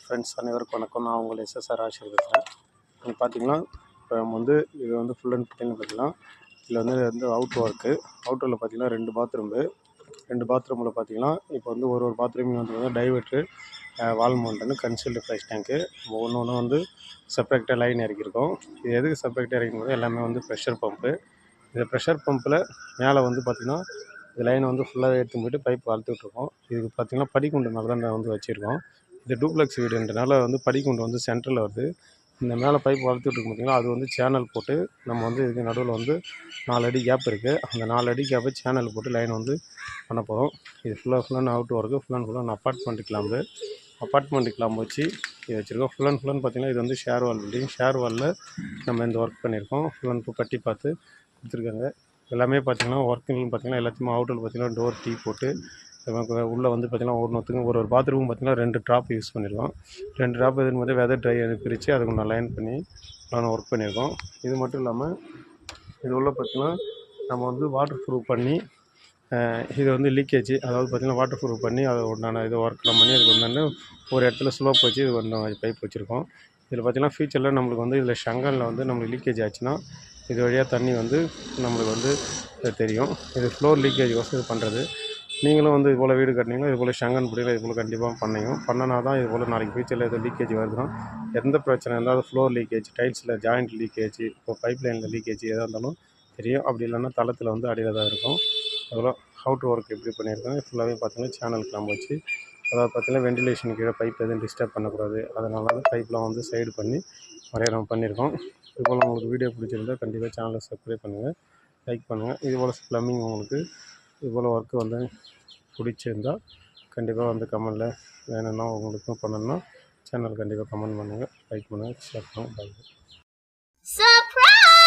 Friends அனைவருக்கும் வணக்கம். நான் உங்கள் எஸ்எஸ்ஆர் ஆஷர் பேசுகிறேன். இப்போ பார்த்தீங்கன்னா, இப்போ நம்ம வந்து இது வந்து ஃபுல் அண்ட் ஃபுல்லுன்னு பார்த்தீங்கன்னா, இதில் வந்து அவுட் அவுட்டரில் பார்த்தீங்கன்னா 2 பாத்ரூமில் பார்த்தீங்கன்னா, இப்போ வந்து ஒரு பாத்ரூம் வந்து டைவர்ட்ரு, வால் மவுண்டனு, கன்சீல்டு ஃப்ளஷ் டேங்க்கு ஒன்று வந்து செப்பரேட்டாக லைன் இறக்கியிருக்கோம். இது எதுக்கு செப்பரேட்டாக இறக்கினது எல்லாமே வந்து ப்ரெஷர் பம்ப்பு. இந்த ப்ரெஷர் பம்பில் மேலே வந்து பார்த்திங்கன்னா இந்த லைனை வந்து ஃபுல்லாக எடுத்துன்னு போய்ட்டு பைப் வளர்த்து விட்ருக்கோம். இதுக்கு பார்த்திங்கன்னா படிக்குண்டு மேலே தான் வந்து வச்சுருக்கோம். இது டூப்ளெக்ஸ் வீடுன்றனால வந்து படிக்குண்டு வந்து சென்டரில் வருது. இந்த மேலே பைப் வளர்த்துட்ருக்கு பார்த்திங்கன்னா, அது வந்து சேனல் போட்டு நம்ம வந்து இதுக்கு நடுவில் வந்து 4 அடி கேப் இருக்குது. அந்த 4 அடி கேப்பை சேனல் போட்டு லைன் வந்து பண்ண போகிறோம். இது ஃபுல்லாக அவுட் ஒர்க்கு, ஃபுல்லாக அப்பார்ட்மெண்ட் கிளாம்பு வச்சு இது வச்சுருக்கோம். ஃபுல்லாக பார்த்திங்கன்னா இது வந்து ஷேர் வால் பில்டிங். ஷேர் வாலில் நம்ம இந்த ஒர்க் பண்ணியிருக்கோம். ஃபுல் கட்டி பார்த்து கொடுத்துருக்காங்க. எல்லாமே பார்த்திங்கன்னா ஒர்க்குன்னு பார்த்திங்கன்னா எல்லாத்தையுமே அவுட்டில் பார்த்திங்கன்னா டோர் டீ போட்டு உள்ளே வந்து பார்த்திங்கன்னா ஒவ்வொருத்துக்கும் ஒரு பாத்ரூம் பார்த்திங்கன்னா 2 ட்ராப் யூஸ் பண்ணியிருக்கோம். 2 ட்ராப் எதுன்னு வந்து வெதர் ட்ரை பிரித்து அதுக்கு நான் லைன் பண்ணி நான் ஒர்க் பண்ணியிருக்கோம். இது மட்டும் இல்லாமல் இது உள்ள பார்த்திங்கன்னா நம்ம வந்து வாட்டர் ப்ரூஃப் பண்ணி இது வந்து லீக்கேஜ், அதாவது பார்த்திங்கன்னா வாட்டர் ப்ரூஃப் பண்ணி அதை உண்டான இது ஒர்க்லாம் பண்ணி அதுக்கு வந்து ஒரு இடத்துல ஸ்லோப் வச்சு இது ஒன்று பைப் வச்சுருக்கோம். இதில் பார்த்திங்கன்னா ஃபியூச்சரில் நம்மளுக்கு வந்து இதில் ஷங்கலில் வந்து நம்மளுக்கு லீக்கேஜ் ஆச்சுன்னா இது வழியாக தண்ணி வந்து நம்மளுக்கு வந்து தெரியும். இது ஃப்ளோர் லீக்கேஜ் இது பண்ணுறது. நீங்களும் வந்து இது போல் வீடு கட்டினீங்கன்னா இது போல் ஷங்கன் பிடிக்கல இது போல் கண்டிப்பாக பண்ணனா தான் இது போல் நாளைக்கு ஃபியூச்சரில் எது லீக்கேஜ் வருதுன்னா எந்த பிரச்சனை இருந்தாலும் ஃப்ளோர் லீக்கேஜ், டைல்ஸில் ஜாயிண்ட் லீக்கேஜ், இப்போ பைப் லைனில் லீக்கேஜ் எதாக இருந்தாலும் தெரியும். அப்படி இல்லைன்னா தளத்தில் வந்து அடியில் தான் இருக்கும். அதெல்லாம் அவுட்ரு ஒர்க் எப்படி பண்ணியிருக்கோம் ஃபுல்லாகவே பார்த்திங்கன்னா சேனல் கிளம்ப வச்சு, அதாவது பார்த்திங்கன்னா வெண்டிலேஷன் கீழே பைப் எதுவும் டிஸ்டர்ப் பண்ணக்கூடாது. அதனால தான் பைப்லாம் வந்து சைடு பண்ணி நிறைய நம்ம பண்ணியிருக்கோம். இதுபோல் உங்களுக்கு வீடியோ பிடிச்சிருந்தால் கண்டிப்பாக சேனலை சப்ஸ்கிரைப் பண்ணுங்கள், லைக் பண்ணுங்கள். இதுபோல் ப்ளம்பிங் உங்களுக்கு இதுபோல் ஒர்க்கு வந்து பிடிச்சிருந்தால் கண்டிப்பாக வந்து கமெண்டில் வேணும்னா உங்களுக்கும் பண்ணணுன்னா சேனல் கண்டிப்பாக கமெண்ட் பண்ணுங்கள், லைக் பண்ணுங்கள், ஷேர் பண்ணுங்கள். பாய்.